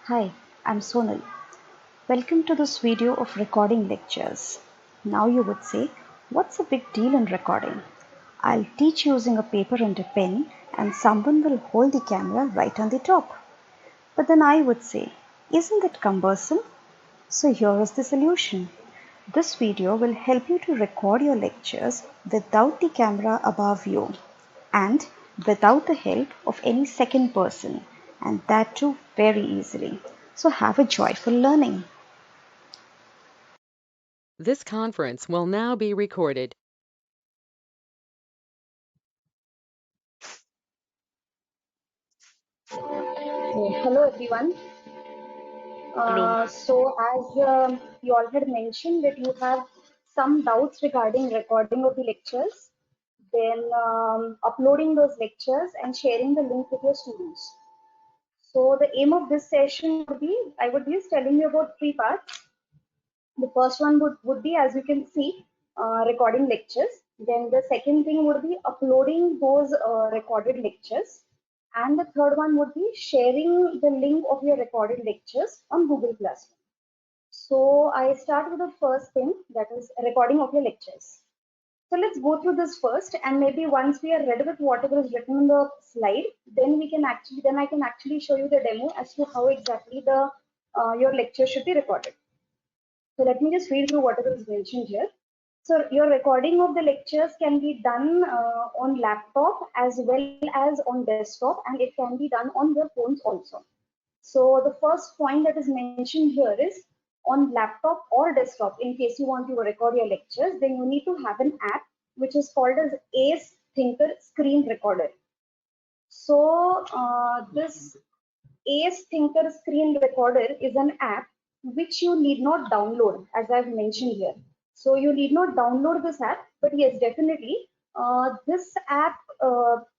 Hi, I'm Sonal. Welcome to this video of recording lectures. Now you would say, what's the big deal in recording? I'll teach using a paper and a pen and someone will hold the camera right on the top. But then I would say, isn't that cumbersome? So here is the solution. This video will help you to record your lectures without the camera above you and without the help of any second person, and that too very easily. So have a joyful learning. This conference will now be recorded. Hello everyone. Hello. As you all had mentioned that you have some doubts regarding recording of the lectures, then uploading those lectures and sharing the link with your students. So the aim of this session would be, I would be telling you about three parts. The first one would be, as you can see, recording lectures. Then the second thing would be uploading those recorded lectures. And the third one would be sharing the link of your recorded lectures on Google Classroom. So I start with the first thing, that is recording of your lectures. So let's go through this first, and maybe once we are ready with whatever is written on the slide, then I can actually show you the demo as to how exactly the your lecture should be recorded. So let me just read through whatever is mentioned here. So your recording of the lectures can be done on laptop as well as on desktop, and it can be done on your phones also. So the first point that is mentioned here is on laptop or desktop. In case you want to record your lectures, then you need to have an app which is called as Ace Thinker Screen Recorder. So this Ace Thinker Screen Recorder is an app which you need not download, as I've mentioned here. So you need not download this app, but yes, definitely, this app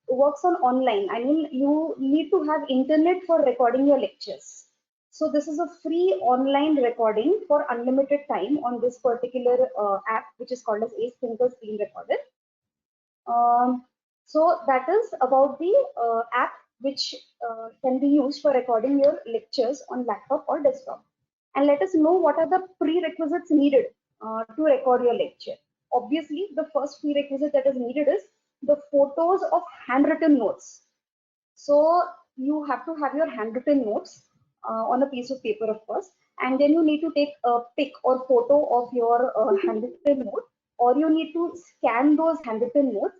works on online. I mean, you need to have internet for recording your lectures. So this is a free online recording for unlimited time on this particular app, which is called as Ace Thinker Screen Recorder. So that is about the app which can be used for recording your lectures on laptop or desktop. And let us know what are the prerequisites needed to record your lecture. Obviously, the first prerequisite that is needed is the photos of handwritten notes. So you have to have your handwritten notes on a piece of paper, of course, and then you need to take a pic or photo of your handwritten note, or you need to scan those handwritten notes,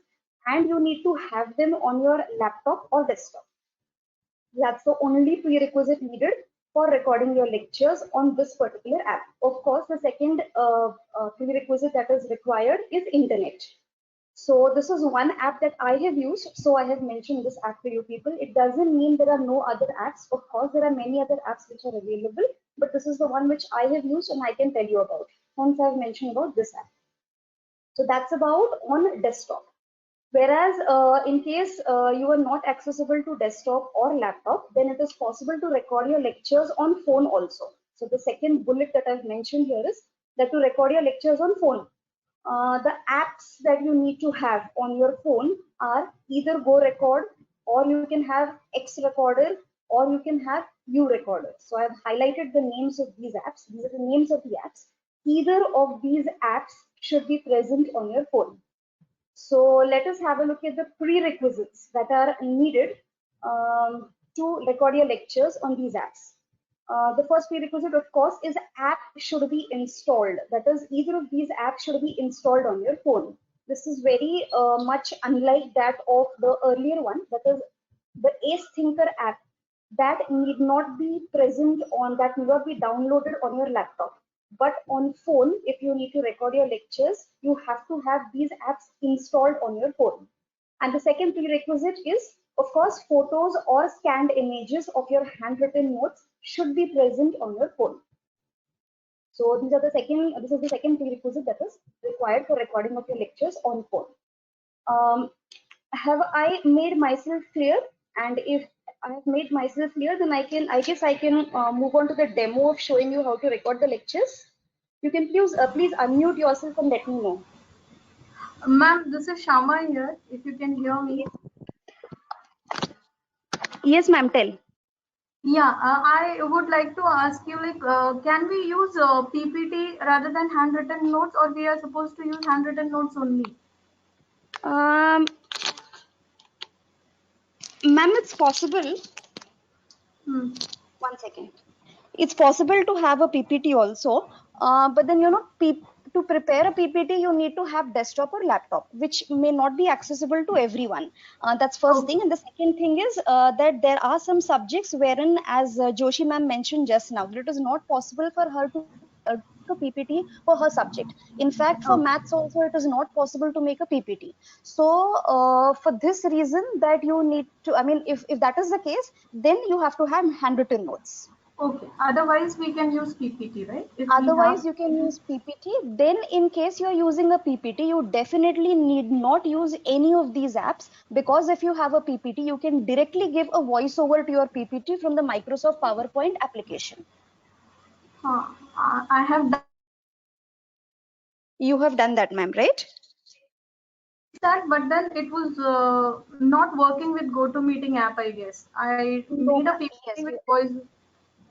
and you need to have them on your laptop or desktop. That's the only prerequisite needed for recording your lectures on this particular app. Of course, the second prerequisite that is required is internet. So this is one app that I have used. So I have mentioned this app to you people. It doesn't mean there are no other apps. Of course, there are many other apps which are available, but this is the one which I have used and I can tell you about. Hence, I've mentioned about this app. So that's about on desktop. Whereas in case you are not accessible to desktop or laptop, then it is possible to record your lectures on phone also. So the second bullet that I've mentioned here is that to record your lectures on phone. The apps that you need to have on your phone are either Go Record, or you can have X Recorder, or you can have U Recorder. So I've highlighted the names of these apps. These are the names of the apps. Either of these apps should be present on your phone. So let us have a look at the prerequisites that are needed to record your lectures on these apps. The first prerequisite, of course, is app should be installed. That is, either of these apps should be installed on your phone. This is very much unlike that of the earlier one, that is the Ace Thinker app. That need not be present on, that need not be downloaded on your laptop. But on phone, if you need to record your lectures, you have to have these apps installed on your phone. And the second prerequisite is, of course, photos or scanned images of your handwritten notes should be present on your phone. So this is the second prerequisite that is required for recording of your lectures on phone. Have I made myself clear? And if I have made myself clear, then I guess I can move on to the demo of showing you how to record the lectures. You can please unmute yourself and let me know. Ma'am, this is Shama here. If you can hear me. Yes, ma'am, tell. Yeah, I would like to ask you, like, can we use PPT rather than handwritten notes, or we are supposed to use handwritten notes only? Um, Ma'am, it's possible. Hmm. One second. It's possible to have a PPT also, but then to prepare a PPT, you need to have desktop or laptop, which may not be accessible to everyone. That's first Okay. thing, and the second thing is that there are some subjects wherein, as Joshi ma'am mentioned just now, that it is not possible for her to PPT for her subject. In fact, for Okay. maths also, it is not possible to make a PPT. So, for this reason, that you need to, I mean, if that is the case, then you have to have handwritten notes. Okay. Otherwise, we can use PPT, right? If we Otherwise, have. you can use PPT. Then, in case you're using a PPT, you definitely need not use any of these apps, because if you have a PPT, you can directly give a voiceover to your PPT from the Microsoft PowerPoint application. I have done You have done that, ma'am, right? that, but then it was not working with GoToMeeting app, I guess. I No, made a ma'am. PPT Yes, with voice.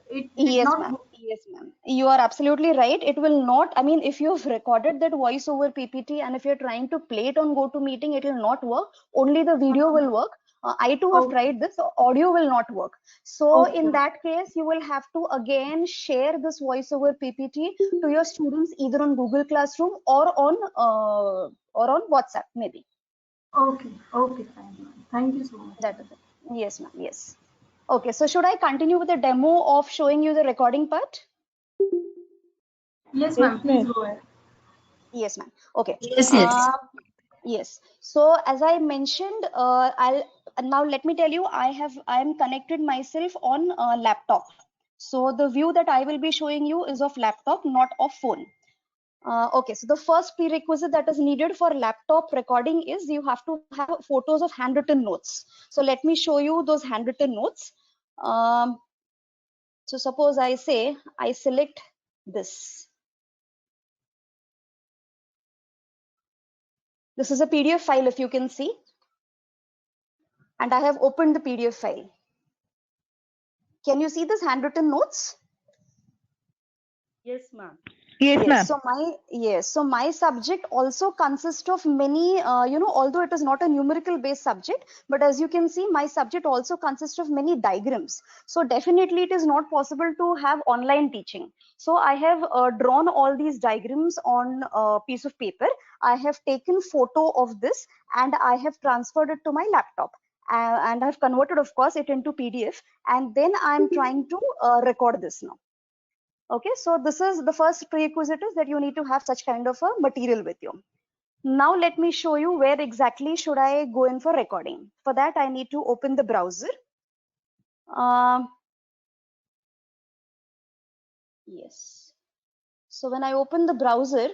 It did yes, not ma'am. work. Yes, ma'am. You are absolutely right. It will not, I mean, if you've recorded that voice over PPT and if you're trying to play it on GoToMeeting, it will not work. Only the video will work. I too have Okay. tried this. Audio will not work. So Okay. in that case, you will have to again share this voice over PPT to your students either on Google Classroom or on WhatsApp, maybe. Okay. Okay. Fine. Thank you so much. That is it. Yes, ma'am. Yes. Okay. So should I continue with the demo of showing you the recording part? Yes, Yes, ma'am. Please ma'am. go ahead. Yes, ma'am. Okay. Yes, yes. Uh, yes. So as I mentioned, I'll now let me tell you, I am connected myself on laptop. So the view that I will be showing you is of laptop, not of phone. Okay. So the first prerequisite that is needed for laptop recording is you have to have photos of handwritten notes. So let me show you those handwritten notes. Um, so suppose I say I select this. This is a PDF file, if you can see, and I have opened the PDF file. Can you see this handwritten notes? Yes, ma'am. Yes, Yes. ma'am. So my subject also consists of many, although it is not a numerical based subject, but as you can see, my subject also consists of many diagrams. So definitely it is not possible to have online teaching. So I have drawn all these diagrams on a piece of paper. I have taken photo of this and I have transferred it to my laptop. And I've converted, of course, it into PDF. And then I'm trying to record this now. Okay, so this is the first prerequisite, is that you need to have such kind of a material with you. Now let me show you where exactly should I go in for recording. For that, I need to open the browser. Um, yes. So when I open the browser,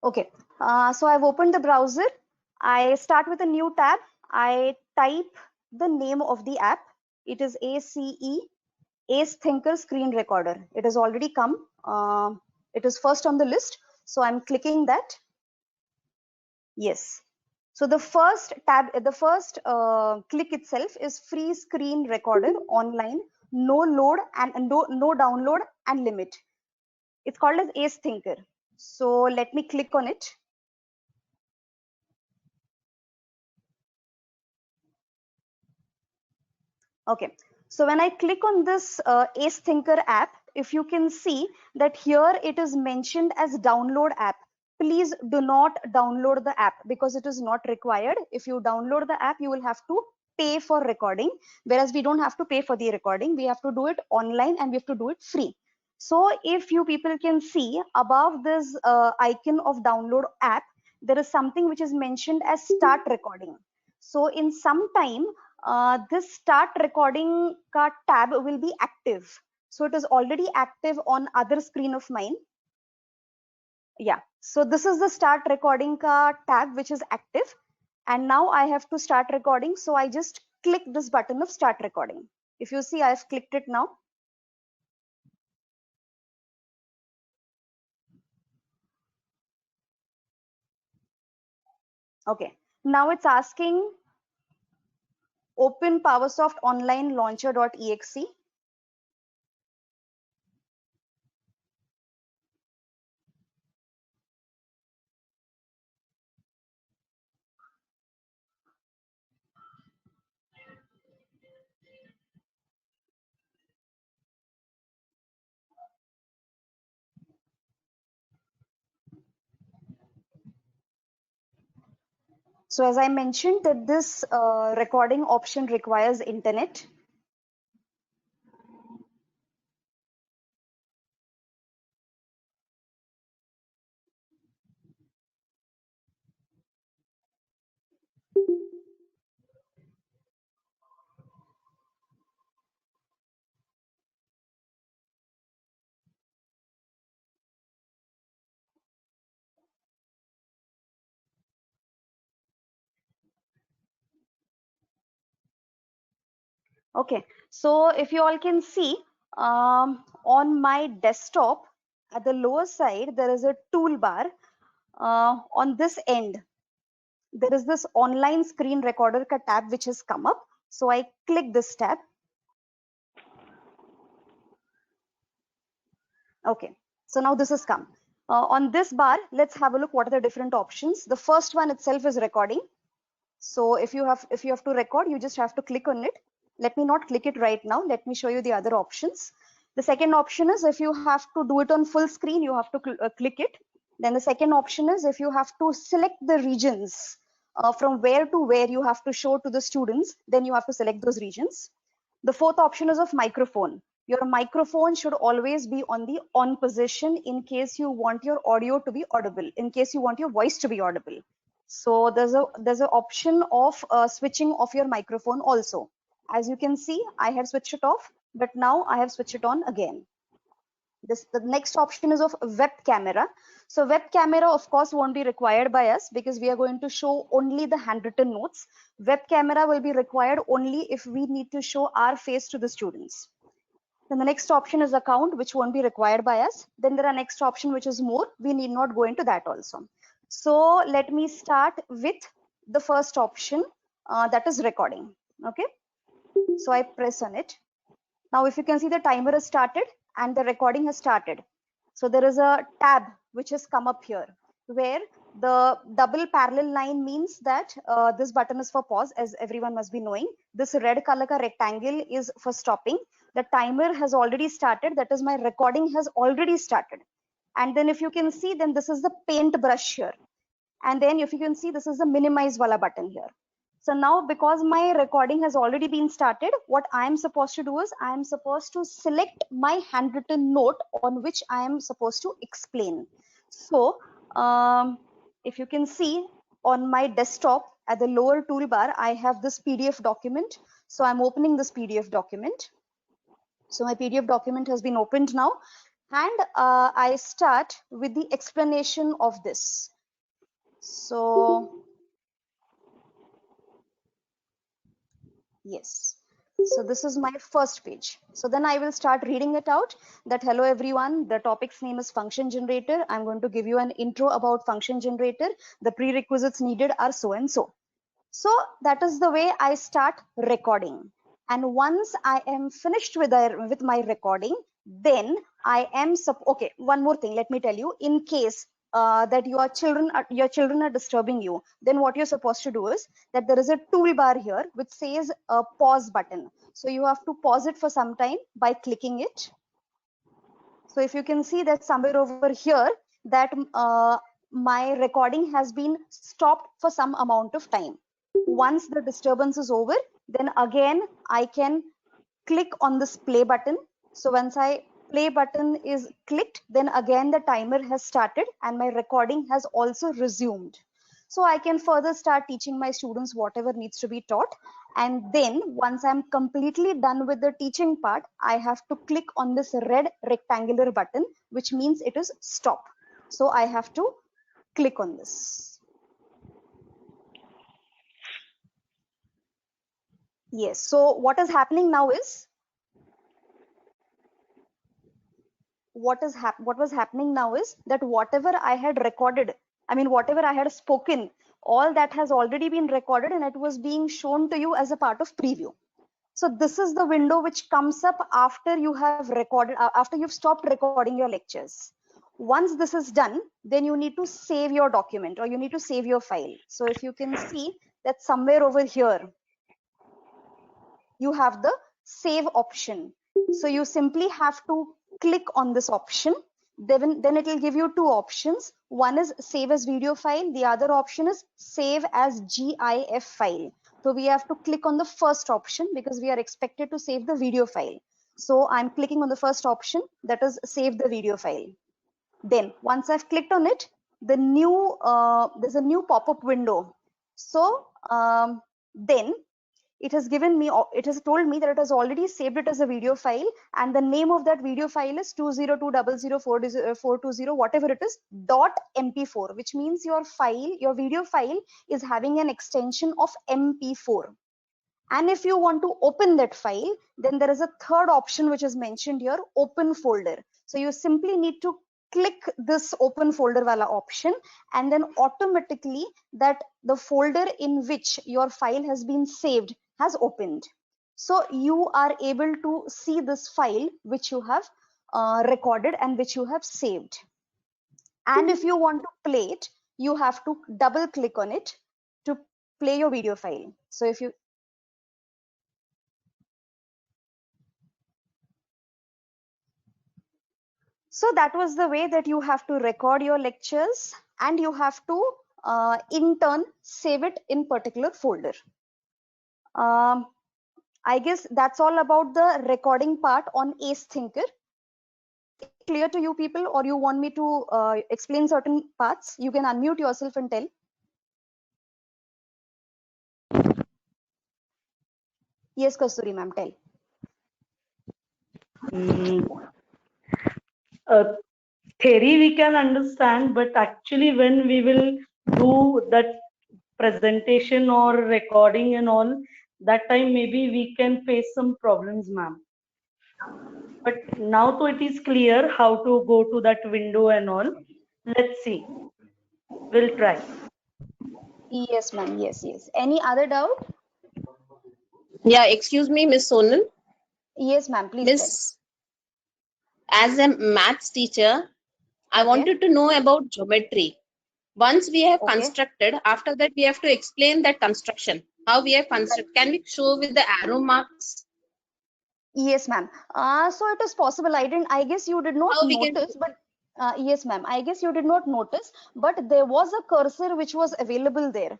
okay. So I've opened the browser. I start with a new tab. I type the name of the app. It is ACE Thinker Screen Recorder. It has already come. It is first on the list. So I'm clicking that. Yes. So the first tab, the first click itself is free screen recorder online, no load and no download and limit. It's called as Ace Thinker. So let me click on it. Okay. So when I click on this Ace Thinker app, if you can see that here it is mentioned as download app. Please do not download the app because it is not required. If you download the app, you will have to pay for recording, whereas we don't have to pay for the recording. We have to do it online and we have to do it free. So if you people can see above this icon of download app, there is something which is mentioned as start recording. So in some time, this start recording tab will be active. So it is already active on other screen of mine. Yeah, so this is the start recording ka tab which is active, and now I have to start recording. So I just click this button of start recording. If you see, I've clicked it now. Okay, now it's asking open PowerSoft online launcher.exe. So as I mentioned that this recording option requires internet. Okay, so if you all can see on my desktop at the lower side, there is a toolbar. On this end, there is this online screen recorder ka tab which has come up. So I click this tab. Okay, so now this has come. On this bar, let's have a look what are the different options. The first one itself is recording. So if you have to record, you just have to click on it. Let me not click it right now. Let me show you the other options. The second option is if you have to do it on full screen, you have to click it. Then the second option is if you have to select the regions from where to where you have to show to the students, then you have to select those regions. The fourth option is of microphone. Your microphone should always be on the on position in case you want your audio to be audible, in case you want your voice to be audible. So there's an option of switching off your microphone also. As you can see, I have switched it off, but now I have switched it on again. The next option is of web camera. So web camera, of course, won't be required by us because we are going to show only the handwritten notes. Web camera will be required only if we need to show our face to the students. Then the next option is account, which won't be required by us. Then there are next option, which is more. We need not go into that also. So let me start with the first option, that is recording. Okay. So I press on it. Now, if you can see, the timer has started and the recording has started. So there is a tab which has come up here where the double parallel line means that this button is for pause, as everyone must be knowing. This red color ka rectangle is for stopping. The timer has already started. That is, my recording has already started. And then if you can see, then this is the paint brush here. And then if you can see, this is the minimize wala button here. So now because my recording has already been started, what I am supposed to do is I am supposed to select my handwritten note on which I am supposed to explain. So if you can see on my desktop at the lower toolbar, I have this PDF document. So I'm opening this PDF document. So my PDF document has been opened now. And I start with the explanation of this. So yes, so this is my first page. So then I will start reading it out that hello everyone, the topic's name is function generator. I'm going to give you an intro about function generator. The prerequisites needed are so and so. So that is the way I start recording. And once I am finished with my recording, then I am okay. One more thing, let me tell you. In case that your children are disturbing you, then what you're supposed to do is that there is a toolbar here which says a pause button. So you have to pause it for some time by clicking it. So if you can see that somewhere over here that my recording has been stopped for some amount of time. Once the disturbance is over, then again I can click on this play button. So once I play button is clicked, then again the timer has started and my recording has also resumed. So I can further start teaching my students whatever needs to be taught. And then once I'm completely done with the teaching part, I have to click on this red rectangular button, which means it is stop. So I have to click on this. Yes, so what is happening now is, what was happening now is that whatever I had recorded, I mean, whatever I had spoken, all that has already been recorded and it was being shown to you as a part of preview. So this is the window which comes up after you have recorded, after you've stopped recording your lectures. Once this is done, then you need to save your document or you need to save your file. So if you can see that somewhere over here, you have the save option. So you simply have to click on this option. Then it will give you two options. One is save as video file. The other option is save as GIF file. So we have to click on the first option because we are expected to save the video file. So I'm clicking on the first option, that is save the video file. Then once I've clicked on it, there's a new pop-up window. So then it has given me, it has told me that it has already saved it as a video file, and the name of that video file is 202000420, whatever it is, .mp4, which means your video file is having an extension of MP4. And if you want to open that file, then there is a third option which is mentioned here, open folder. So you simply need to click this open folder wala option, and then automatically that the folder in which your file has been saved has opened. So you are able to see this file which you have recorded and which you have saved. And if you want to play it, you have to double click on it to play your video file. So if you So that was the way that you have to record your lectures, and you have to in turn save it in particular folder. I guess that's all about the recording part on Ace Thinker. Clear to you people, or you want me to explain certain parts? You can unmute yourself and tell. Yes, Kasturi ma'am, tell. Theory we can understand, but actually when we will do that presentation or recording and all, that time maybe we can face some problems, ma'am. But now so it is clear how to go to that window and all. Let's see. We'll try. Yes, ma'am. Yes, yes. Any other doubt? Yeah, excuse me, Miss Sonal. Yes, ma'am. Please Miss, as a maths teacher, I Okay. wanted to know about geometry. Once we have Okay. constructed, after that we have to explain that construction. How we have constructed. Can we show with the arrow marks? Yes, ma'am. So it is possible. I guess you did not How we can notice, but yes, ma'am. I guess you did not notice, but there was a cursor which was available there.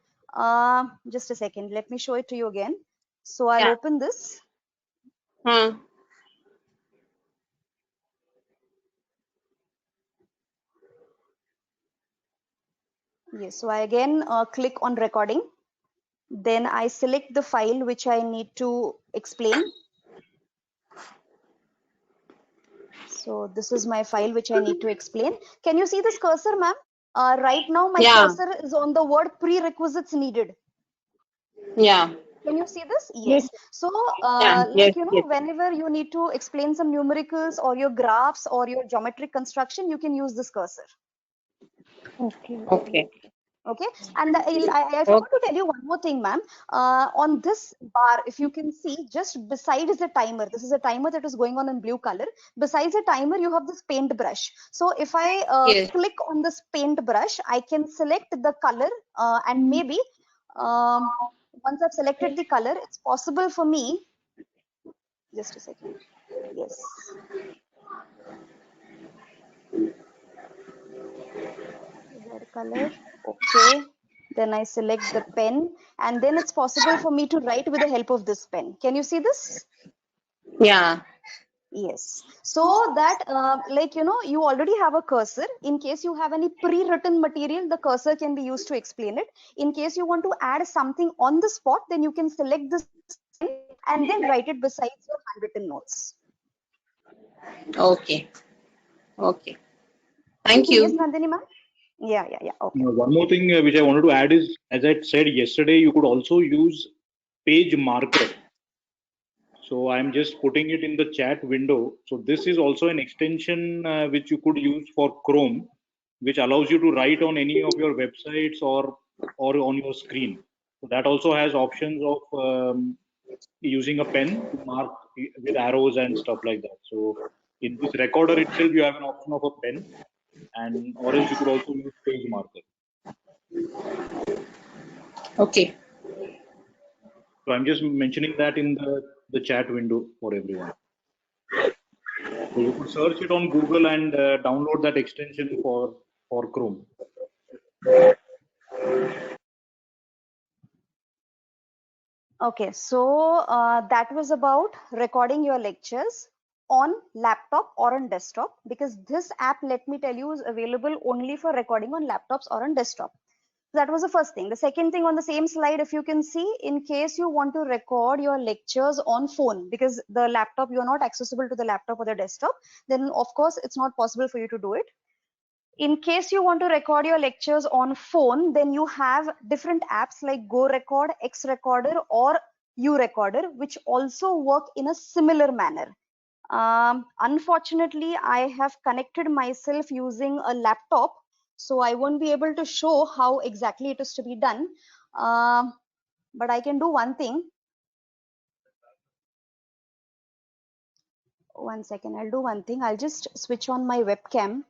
Just a second. Let me show it to you again. So I'll Yeah. open this. Yes. So I again click on recording. Then I select the file which I need to explain. So this is my file which I need to explain. Can you see this cursor, ma'am? Right now my Yeah. cursor is on the word prerequisites needed. Yeah. Can you see this? Yes. So Yeah. like, Yes, you know, yes. whenever you need to explain some numericals or your graphs or your geometric construction, you can use this cursor. Okay. Okay. And I forgot to tell you one more thing, ma'am. On this bar, if you can see, just besides the timer, this is a timer that is going on in blue color. Besides the timer, you have this paint brush. So if I Yes. click on this paint brush, I can select the color and maybe once I've selected the color, it's possible for me. Just a second. Yes. Red color. Okay. Then I select the pen, and then it's possible for me to write with the help of this pen. Can you see this? Yeah. Yes. So that like, you know, you already have a cursor. In case you have any pre-written material, the cursor can be used to explain it. In case you want to add something on the spot, then you can select this and then write it besides your handwritten notes. Okay. Okay. Thank Yes, you. Nandini ma'am. Yeah. Okay. One more thing which I wanted to add is, as I said yesterday, you could also use page marker. So I'm just putting it in the chat window. So this is also an extension which you could use for Chrome, which allows you to write on any of your websites or on your screen. So that also has options of using a pen to mark with arrows and stuff like that. So in this recorder itself, you have an option of a pen, and or else you could also use page marker. Okay. So I'm just mentioning that in the chat window for everyone. So you could search it on Google and download that extension for Chrome. Okay, so that was about recording your lectures on laptop or on desktop, because this app, let me tell you, is available only for recording on laptops or on desktop. That was the first thing. The second thing on the same slide, if you can see, in case you want to record your lectures on phone, because the laptop, you're not accessible to the laptop or the desktop, then of course it's not possible for you to do it. In case you want to record your lectures on phone, then you have different apps like Go Record, X Recorder, or U Recorder, which also work in a similar manner. Unfortunately, I have connected myself using a laptop, so I won't be able to show how exactly it is to be done. But I can do one thing. One second, I'll do one thing. I'll just switch on my webcam.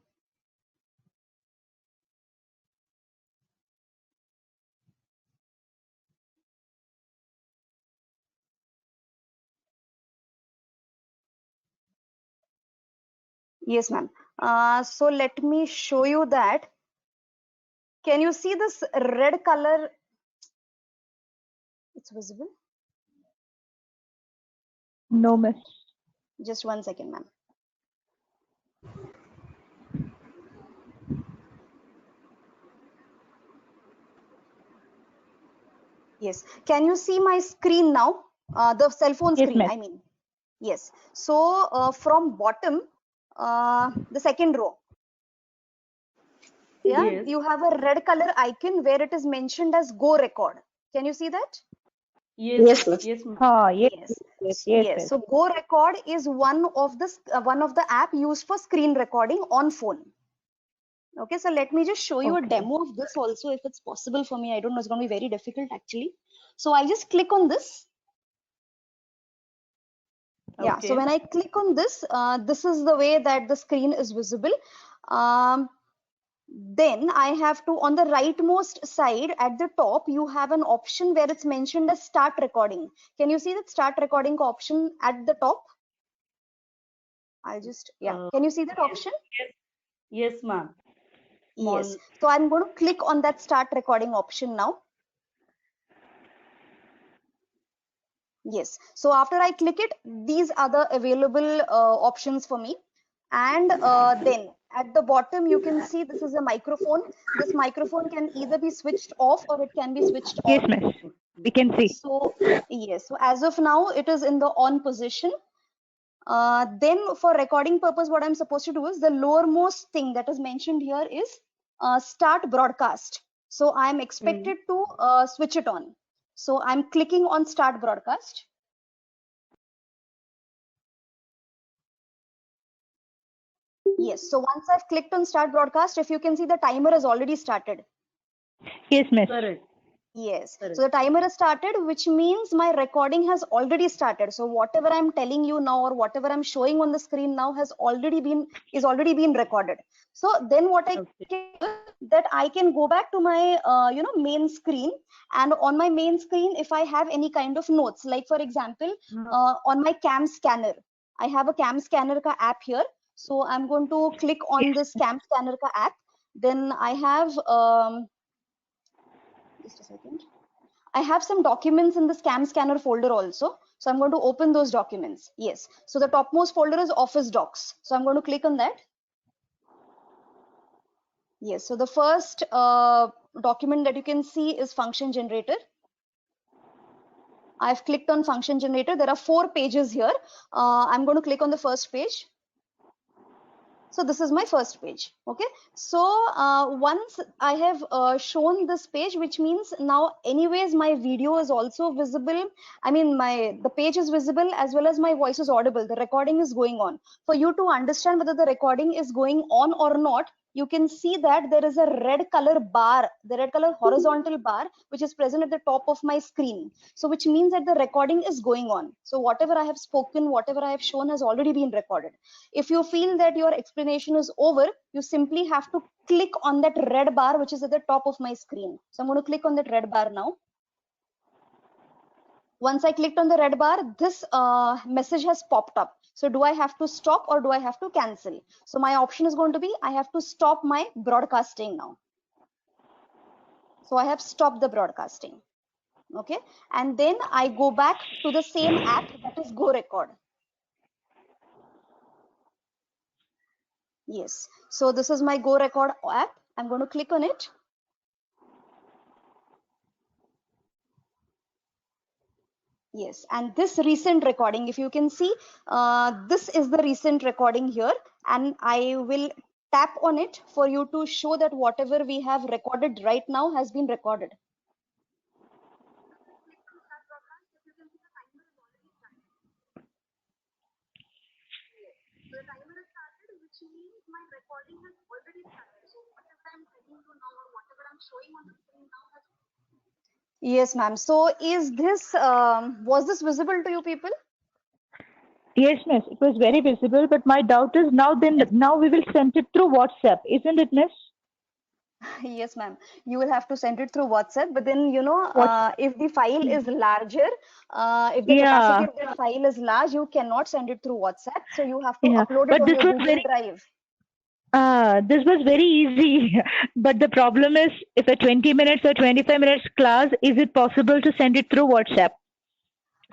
Yes, ma'am. So let me show you that. Can you see this red color? It's visible. No, miss. Just one second, ma'am. Yes. Can you see my screen now? The cell phone Yes, screen, ma'am. I mean. Yes. So from bottom, the second row. Yeah, Yes. you have a red color icon where it is mentioned as Go Record. Can you see that? Yes, ma'am. Yes, ma'am. Yes. Yes. So Go Record is one of the app used for screen recording on phone. Okay, so let me just show you a Okay. demo of this also, if it's possible for me. I don't know, it's going to be very difficult actually. So I just click on this. Yeah, so Okay. when I click on this, this is the way that the screen is visible. Then I have to, on the rightmost side at the top, you have an option where it's mentioned as start recording. Can you see that start recording option at the top? I'll just, yeah. Can you see that option? Yes, ma'am. Yes. So I'm going to click on that start recording option now. Yes. So after I click it, these are the available options for me. And then at the bottom, you can see this is a microphone. This microphone can either be switched off or it can be switched Yes, on. miss. We can see. So yes, so as of now, it is in the on position. Then for recording purpose, what I'm supposed to do is the lowermost thing that is mentioned here is start broadcast. So I'm expected to switch it on. So I'm clicking on start broadcast. Yes, so once I've clicked on start broadcast, if you can see, the timer has already started. Yes, miss. Correct. Yes, Correct. so the timer has started, which means my recording has already started. So whatever I'm telling you now or whatever I'm showing on the screen now is already been recorded. So then what I can do that I can go back to my main screen, and on my main screen, if I have any kind of notes, like for example, on my cam scanner, I have a cam scanner ka app here. So I'm going to click on this cam scanner ka app. Then I have just a second. I have some documents in this cam scanner folder also. So I'm going to open those documents. Yes. So the topmost folder is Office Docs. So I'm going to click on that. Yes. So the first document that you can see is function generator. I've clicked on function generator. There are 4 pages here. I'm going to click on the first page. So this is my first page. Okay. So once I have shown this page, which means now anyways my video is also visible. I mean the page is visible as well as my voice is audible. The recording is going on. For you to understand whether the recording is going on or not, you can see that there is a red color bar, the red color horizontal bar, which is present at the top of my screen. So which means that the recording is going on. So whatever I have spoken, whatever I have shown has already been recorded. If you feel that your explanation is over, you simply have to click on that red bar, which is at the top of my screen. So I'm going to click on that red bar now. Once I clicked on the red bar, this message has popped up. So do I have to stop or do I have to cancel? So my option is going to be, I have to stop my broadcasting now. So I have stopped the broadcasting. Okay. And then I go back to the same app, that is Go Record. Yes. So this is my Go Record app. I'm going to click on it. Yes, and this recent recording, if you can see, this is the recent recording here, and I will tap on it for you to show that whatever we have recorded right now has been recorded. The timer is started, which means my recording has already started. So whatever I'm telling you now or whatever I'm showing on the screen now has. Yes, ma'am. So is this, was this visible to you people? Yes, miss. It was very visible, but my doubt is now we will send it through WhatsApp, isn't it, miss? Yes, ma'am. You will have to send it through WhatsApp, but then, you know, What? if the file is larger, if the Yeah, capacity of the file is large, you cannot send it through WhatsApp. So you have to yeah. upload it But on this your was Google very, Drive. this was very easy. But the problem is, if a 20 minutes or 25 minutes class, is it possible to send it through WhatsApp?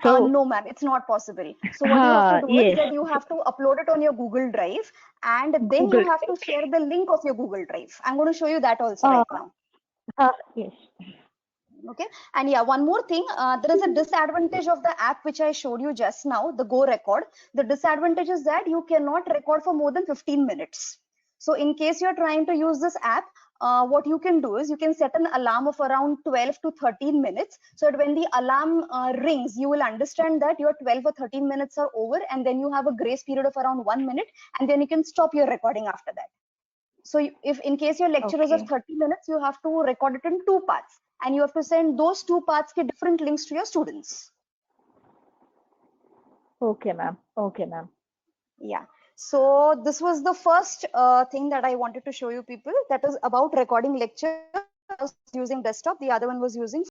So, No, ma'am, it's not possible. So what you have to do is yes, that you have to upload it on your Google Drive, and then you Google. have to share the link of your Google Drive. I'm going to show you that also Uh, right now. yes. Okay. And yeah, one more thing, there is a disadvantage of the app which I showed you just now, the Go Record. The disadvantage is that you cannot record for more than 15 minutes. So in case you're trying to use this app, what you can do is you can set an alarm of around 12 to 13 minutes, so that when the alarm rings, you will understand that your 12 or 13 minutes are over, and then you have a grace period of around 1 minute, and then you can stop your recording after that. So if in case your lecture is of Okay. 30 minutes, you have to record it in 2 parts, and you have to send those 2 parts ke different links to your students. Okay, ma'am. Okay, ma'am. Yeah. So this was the first thing that I wanted to show you people, that is about recording lecture. I was using desktop. The other one was using